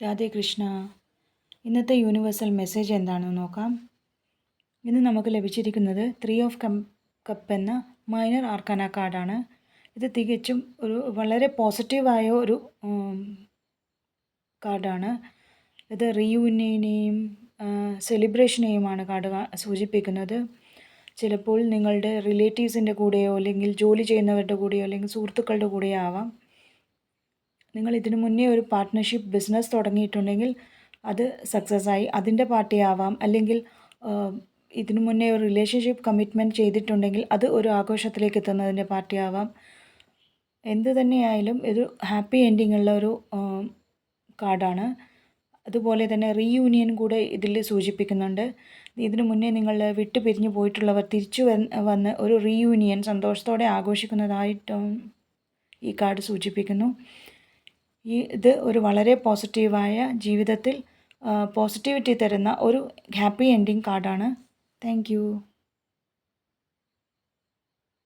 രാധേ കൃഷ്ണ. ഇന്നത്തെ universal message എന്താണെന്ന് നോക്കാം. ഇന്ന് നമുക്ക് ലഭിച്ചിരിക്കുന്നത് 3 ഓഫ് കപ്പ് എന്ന മൈനർ ആർക്കാന കാർഡാണ്. ഇത് തികച്ചും വളരെ പോസിറ്റീവായ ഒരു കാർഡാണ്. ഇത് റീയൂണിയനെയും സെലിബ്രേഷനെയുമാണ് കാർഡ് സൂചിപ്പിക്കുന്നത്. ചിലപ്പോൾ നിങ്ങളുടെ റിലേറ്റീവ്സിൻ്റെ കൂടെയോ അല്ലെങ്കിൽ ജോലി ചെയ്യുന്നവരുടെ കൂടെയോ അല്ലെങ്കിൽ സുഹൃത്തുക്കളുടെ കൂടെയോ ആവാം. നിങ്ങൾ ഇതിനു മുന്നേ ഒരു പാർട്ട്ണർഷിപ്പ് ബിസിനസ് തുടങ്ങിയിട്ടുണ്ടെങ്കിൽ അത് സക്സസ് ആയി അതിൻ്റെ പാർട്ടി ആവാം, അല്ലെങ്കിൽ ഇതിനു മുന്നേ ഒരു റിലേഷൻഷിപ്പ് കമ്മിറ്റ്മെൻറ്റ് ചെയ്തിട്ടുണ്ടെങ്കിൽ അത് ഒരു ആഘോഷത്തിലേക്ക് എത്തുന്നതിൻ്റെ പാർട്ടി ആവാം. എന്ത് തന്നെയായാലും ഒരു ഹാപ്പി എൻഡിങ് ഉള്ള ഒരു കാർഡാണ്. അതുപോലെ തന്നെ റീയൂണിയൻ കൂടെ ഇതിൽ സൂചിപ്പിക്കുന്നുണ്ട്. ഇതിനു മുന്നേ നിങ്ങൾ വിട്ടു പിരിഞ്ഞു പോയിട്ടുള്ളവർ തിരിച്ചു വന്ന് ഒരു റീയൂണിയൻ സന്തോഷത്തോടെ ആഘോഷിക്കുന്നതായിട്ടും ഈ കാർഡ് സൂചിപ്പിക്കുന്നു. ഇത് ഒരു വളരെ പോസിറ്റീവായ ജീവിതത്തിൽ പോസിറ്റിവിറ്റി തരുന്ന ഒരു ഹാപ്പി എൻഡിങ് കാർഡാണ്. Thank you.